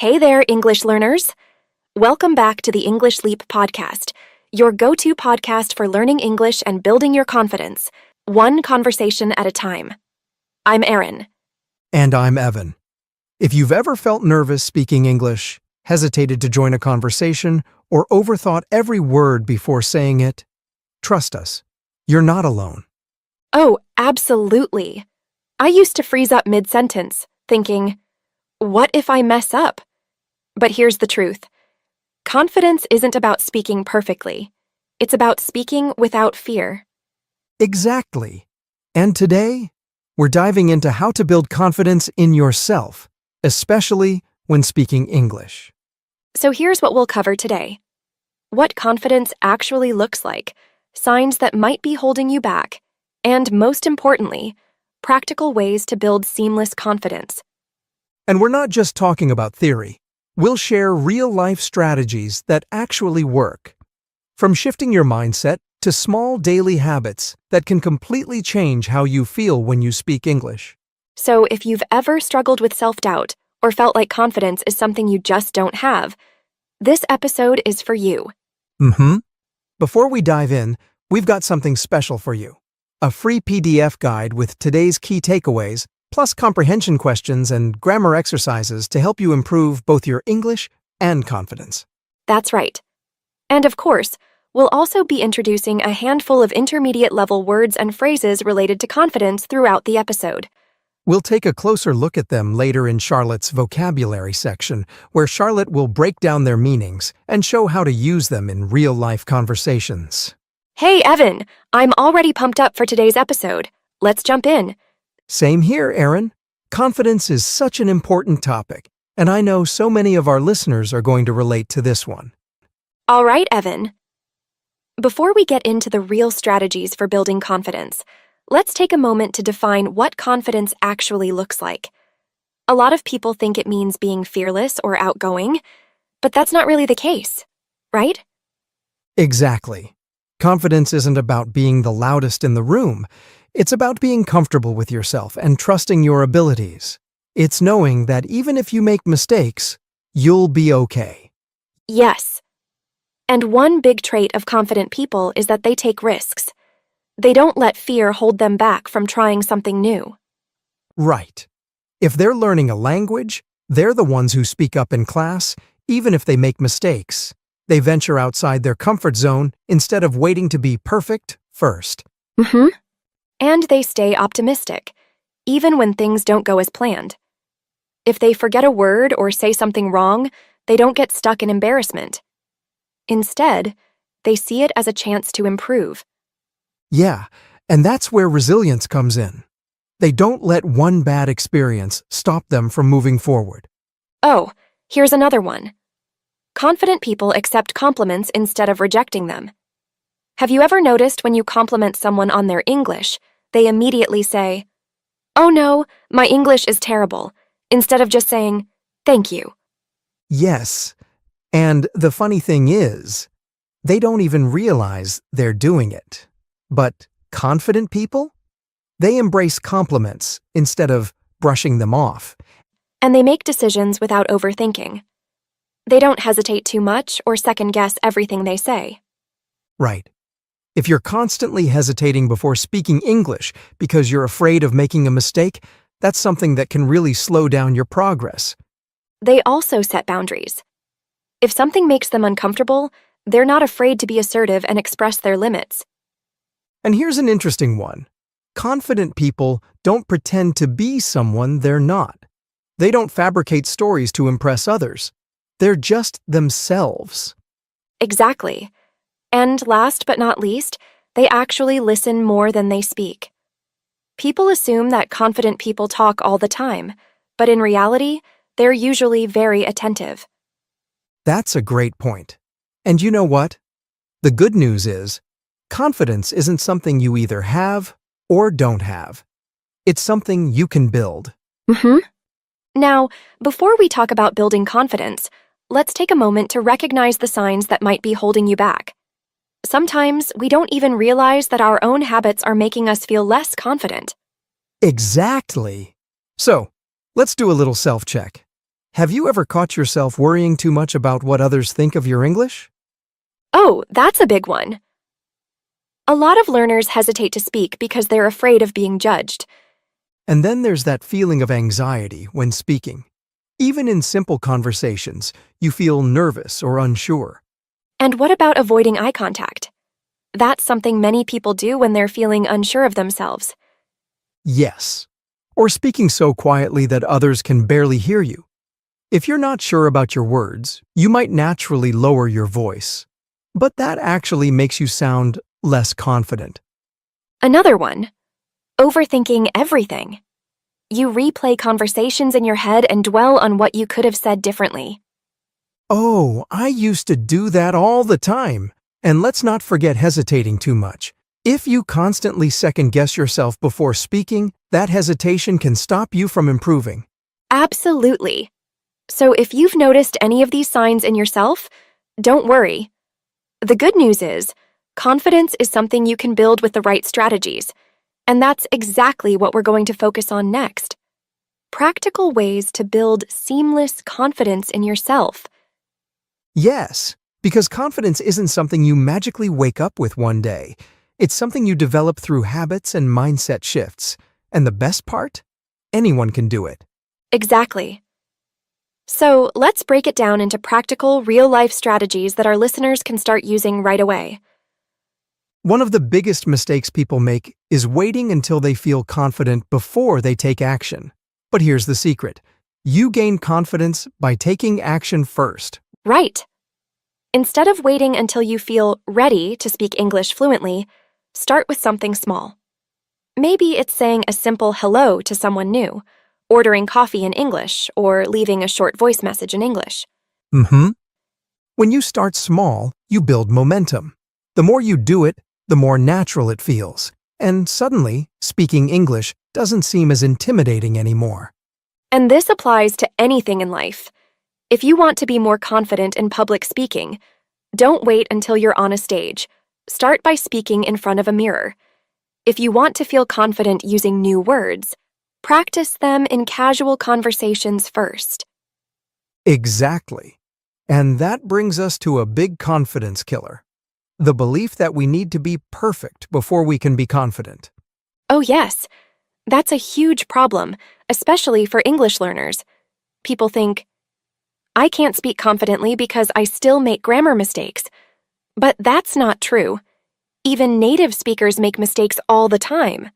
Hey there, English learners. Welcome back to the English Leap podcast, your go-to podcast for learning English and building your confidence, one conversation at a time. I'm Erin. And I'm Evan. If you've ever felt nervous speaking English, hesitated to join a conversation, or overthought every word before saying it, trust us, you're not alone. Oh, absolutely. I used to freeze up mid-sentence, thinking, what if I mess up? But here's the truth. Confidence isn't about speaking perfectly. It's about speaking without fear. Exactly. And today, we're diving into how to build confidence in yourself, especially when speaking English. So here's what we'll cover today. What confidence actually looks like, signs that might be holding you back, and most importantly, practical ways to build seamless confidence. And we're not just talking about theory. We'll share real-life strategies that actually work. From shifting your mindset to small daily habits that can completely change how you feel when you speak English. So if you've ever struggled with self-doubt or felt like confidence is something you just don't have, this episode is for you. Before we dive in, we've got something special for you. A free PDF guide with today's key takeaways, plus comprehension questions and grammar exercises to help you improve both your English and confidence. That's right. And of course, we'll also be introducing a handful of intermediate-level words and phrases related to confidence throughout the episode. We'll take a closer look at them later in Charlotte's vocabulary section, where Charlotte will break down their meanings and show how to use them in real-life conversations. Hey, Evan, I'm already pumped up for today's episode. Let's jump in. Same here, Erin. Confidence is such an important topic, and I know so many of our listeners are going to relate to this one. All right, Evan. Before we get into the real strategies for building confidence, let's take a moment to define what confidence actually looks like. A lot of people think it means being fearless or outgoing, but that's not really the case, right? Exactly. Confidence isn't about being the loudest in the room. It's about being comfortable with yourself and trusting your abilities. It's knowing that even if you make mistakes, you'll be okay. Yes. And one big trait of confident people is that they take risks. They don't let fear hold them back from trying something new. Right. If they're learning a language, they're the ones who speak up in class, even if they make mistakes. They venture outside their comfort zone instead of waiting to be perfect first. And they stay optimistic, even when things don't go as planned. If they forget a word or say something wrong, they don't get stuck in embarrassment. Instead, they see it as a chance to improve. Yeah, and that's where resilience comes in. They don't let one bad experience stop them from moving forward. Oh, here's another one. Confident people accept compliments instead of rejecting them. Have you ever noticed when you compliment someone on their English, they immediately say, "Oh no, my English is terrible," instead of just saying, "Thank you." Yes, and the funny thing is, they don't even realize they're doing it. But confident people? They embrace compliments instead of brushing them off. And they make decisions without overthinking. They don't hesitate too much or second-guess everything they say. Right. If you're constantly hesitating before speaking English because you're afraid of making a mistake, that's something that can really slow down your progress. They also set boundaries. If something makes them uncomfortable, they're not afraid to be assertive and express their limits. And here's an interesting one. Confident people don't pretend to be someone they're not. They don't fabricate stories to impress others. They're just themselves. Exactly. And last but not least, they actually listen more than they speak. People assume that confident people talk all the time, but in reality, they're usually very attentive. That's a great point. And you know what? The good news is, confidence isn't something you either have or don't have. It's something you can build. Now, before we talk about building confidence, let's take a moment to recognize the signs that might be holding you back. Sometimes we don't even realize that our own habits are making us feel less confident. Exactly. So, let's do a little self-check. Have you ever caught yourself worrying too much about what others think of your English? Oh, that's a big one. A lot of learners hesitate to speak because they're afraid of being judged. And then there's that feeling of anxiety when speaking. Even in simple conversations, you feel nervous or unsure. And what about avoiding eye contact? That's something many people do when they're feeling unsure of themselves. Yes. Or speaking so quietly that others can barely hear you. If you're not sure about your words, you might naturally lower your voice. But that actually makes you sound less confident. Another one, overthinking everything. You replay conversations in your head and dwell on what you could have said differently. Oh, I used to do that all the time. And let's not forget hesitating too much. If you constantly second-guess yourself before speaking, that hesitation can stop you from improving. Absolutely. So if you've noticed any of these signs in yourself, don't worry. The good news is, confidence is something you can build with the right strategies, and that's exactly what we're going to focus on next. Practical ways to build seamless confidence in yourself. Yes, because confidence isn't something you magically wake up with one day. It's something you develop through habits and mindset shifts. And the best part? Anyone can do it. Exactly. So let's break it down into practical, real-life strategies that our listeners can start using right away. One of the biggest mistakes people make is waiting until they feel confident before they take action. But here's the secret. You gain confidence by taking action first. Right. Instead of waiting until you feel ready to speak English fluently, start with something small. Maybe it's saying a simple hello to someone new, ordering coffee in English, or leaving a short voice message in English. When you start small, you build momentum. The more you do it, the more natural it feels. And suddenly, speaking English doesn't seem as intimidating anymore. And this applies to anything in life. If you want to be more confident in public speaking, don't wait until you're on a stage. Start by speaking in front of a mirror. If you want to feel confident using new words, practice them in casual conversations first. Exactly. And that brings us to a big confidence killer. The belief that we need to be perfect before we can be confident. Oh yes, that's a huge problem, especially for English learners. People think, I can't speak confidently because I still make grammar mistakes. But that's not true. Even native speakers make mistakes all the time.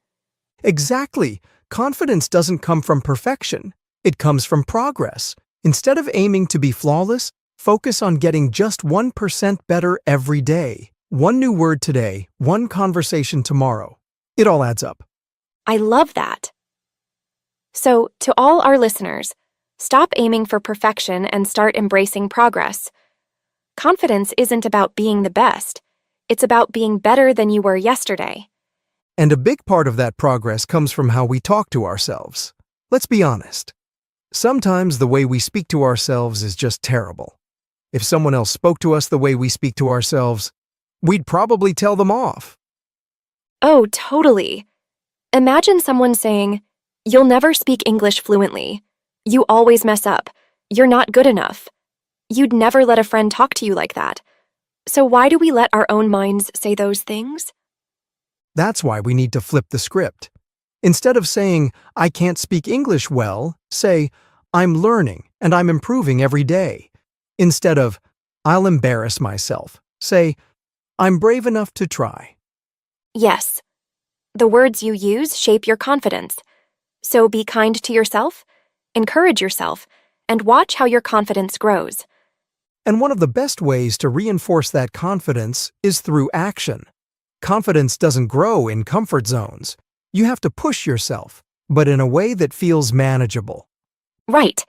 Exactly. Confidence doesn't come from perfection. It comes from progress. Instead of aiming to be flawless, focus on getting just 1% better every day. One new word today, one conversation tomorrow. It all adds up. I love that. So, to all our listeners, stop aiming for perfection and start embracing progress. Confidence isn't about being the best. It's about being better than you were yesterday. And a big part of that progress comes from how we talk to ourselves. Let's be honest. Sometimes the way we speak to ourselves is just terrible. If someone else spoke to us the way we speak to ourselves, we'd probably tell them off. Oh, totally. Imagine someone saying, "You'll never speak English fluently. You always mess up. You're not good enough." You'd never let a friend talk to you like that. So why do we let our own minds say those things? That's why we need to flip the script. Instead of saying, I can't speak English well, say, I'm learning and I'm improving every day. Instead of, I'll embarrass myself, say, I'm brave enough to try. Yes. The words you use shape your confidence. So be kind to yourself, encourage yourself, and watch how your confidence grows. And one of the best ways to reinforce that confidence is through action. Confidence doesn't grow in comfort zones. You have to push yourself, but in a way that feels manageable. Right.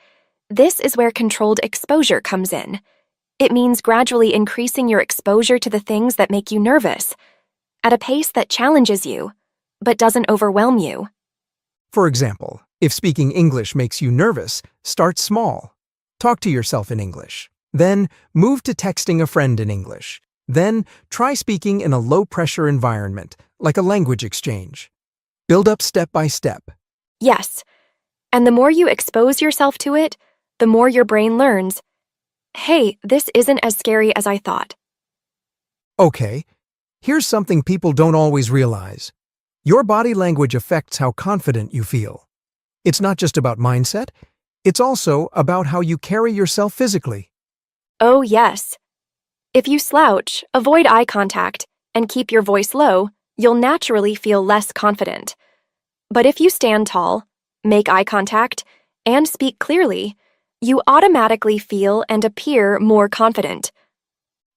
This is where controlled exposure comes in. It means gradually increasing your exposure to the things that make you nervous, at a pace that challenges you, but doesn't overwhelm you. For example, if speaking English makes you nervous, start small. Talk to yourself in English. Then move to texting a friend in English. Then try speaking in a low-pressure environment, like a language exchange. Build up step by step. Yes. And the more you expose yourself to it, the more your brain learns, hey, this isn't as scary as I thought. Okay, here's something people don't always realize. Your body language affects how confident you feel. It's not just about mindset, it's also about how you carry yourself physically. Oh, yes. If you slouch, avoid eye contact, and keep your voice low, you'll naturally feel less confident. But if you stand tall, make eye contact, and speak clearly, you automatically feel and appear more confident.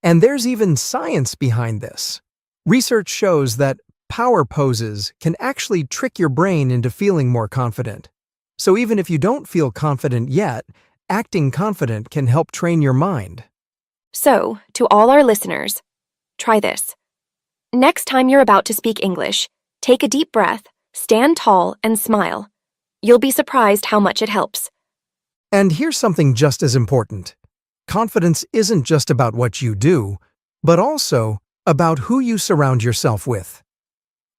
And there's even science behind this. Research shows that power poses can actually trick your brain into feeling more confident. So even if you don't feel confident yet, acting confident can help train your mind. So, to all our listeners, try this. Next time you're about to speak English, take a deep breath, stand tall, and smile. You'll be surprised how much it helps. And here's something just as important. Confidence isn't just about what you do, but also about who you surround yourself with.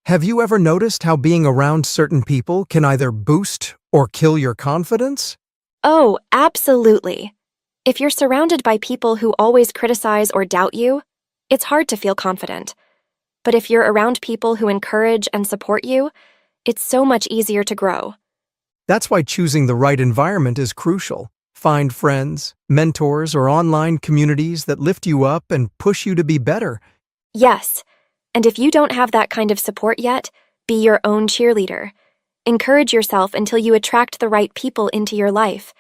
Have you ever noticed how being around certain people can either boost or kill your confidence? Oh, absolutely. If you're surrounded by people who always criticize or doubt you, it's hard to feel confident. But if you're around people who encourage and support you, it's so much easier to grow. That's why choosing the right environment is crucial. Find friends, mentors, or online communities that lift you up and push you to be better. Yes, and if you don't have that kind of support yet, be your own cheerleader. Encourage yourself until you attract the right people into your life.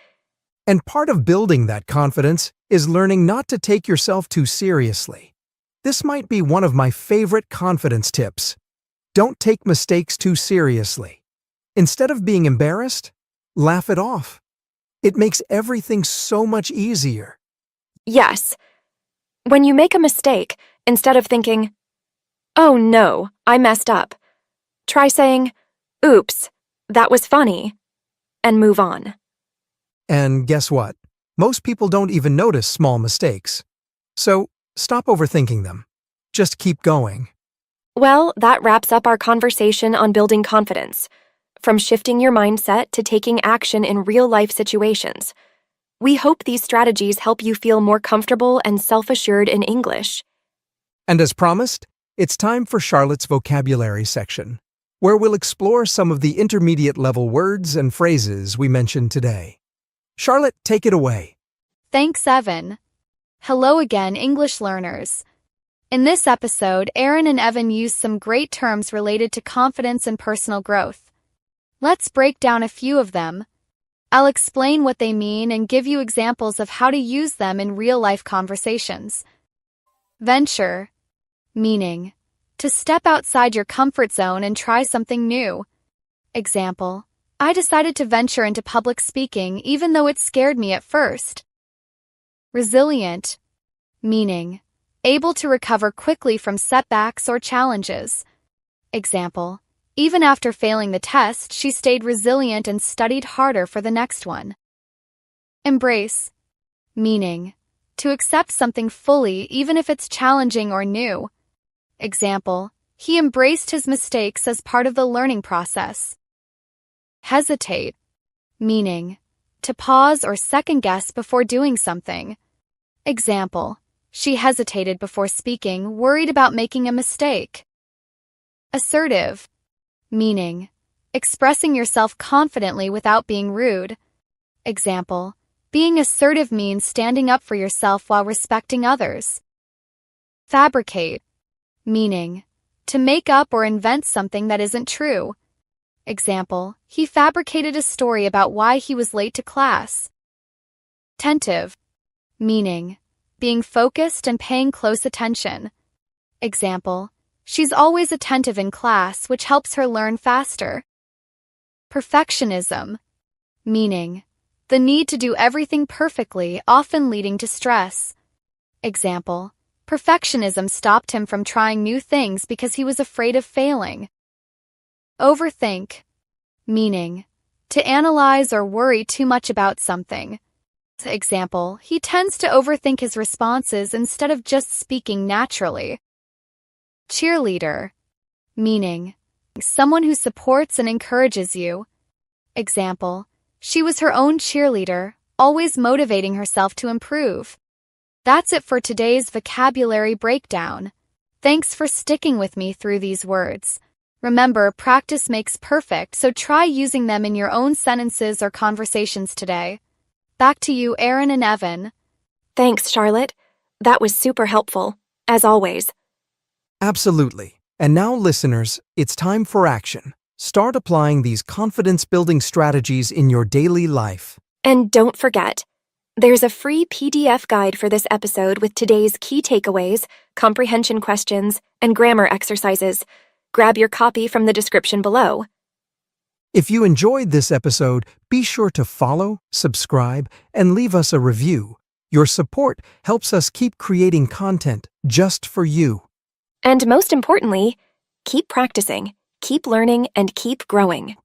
And part of building that confidence is learning not to take yourself too seriously. This might be one of my favorite confidence tips. Don't take mistakes too seriously. Instead of being embarrassed, laugh it off. It makes everything so much easier. Yes. When you make a mistake, instead of thinking, oh no, I messed up, try saying, oops, that was funny, and move on. And guess what? Most people don't even notice small mistakes. So, stop overthinking them. Just keep going. Well, that wraps up our conversation on building confidence, from shifting your mindset to taking action in real-life situations. We hope these strategies help you feel more comfortable and self-assured in English. And as promised, it's time for Charlotte's vocabulary section, where we'll explore some of the intermediate-level words and phrases we mentioned today. Charlotte, take it away. Thanks, Evan. Hello again, English learners. In this episode, Aaron and Evan used some great terms related to confidence and personal growth. Let's break down a few of them. I'll explain what they mean and give you examples of how to use them in real-life conversations. Venture, meaning to step outside your comfort zone and try something new. Example, I decided to venture into public speaking even though it scared me at first. Resilient, meaning able to recover quickly from setbacks or challenges. Example, even after failing the test, she stayed resilient and studied harder for the next one. Embrace, meaning to accept something fully even if it's challenging or new. Example, he embraced his mistakes as part of the learning process. Hesitate, meaning to pause or second-guess before doing something. Example, she hesitated before speaking, worried about making a mistake. Assertive, meaning expressing yourself confidently without being rude. Example, being assertive means standing up for yourself while respecting others. Fabricate, meaning to make up or invent something that isn't true. Example, he fabricated a story about why he was late to class. Attentive, meaning being focused and paying close attention. Example, she's always attentive in class, which helps her learn faster. Perfectionism, meaning the need to do everything perfectly, often leading to stress. Example, perfectionism stopped him from trying new things because he was afraid of failing. Overthink, meaning to analyze or worry too much about something. Example, he tends to overthink his responses instead of just speaking naturally. Cheerleader, meaning someone who supports and encourages you. Example, she was her own cheerleader, always motivating herself to improve. That's it for today's vocabulary breakdown. Thanks for sticking with me through these words. Remember, practice makes perfect, so try using them in your own sentences or conversations today. Back to you, Erin and Evan. Thanks, Charlotte. That was super helpful, as always. Absolutely. And now, listeners, it's time for action. Start applying these confidence-building strategies in your daily life. And don't forget, there's a free PDF guide for this episode with today's key takeaways, comprehension questions, and grammar exercises. Grab your copy from the description below. If you enjoyed this episode, be sure to follow, subscribe, and leave us a review. Your support helps us keep creating content just for you. And most importantly, keep practicing, keep learning, and keep growing.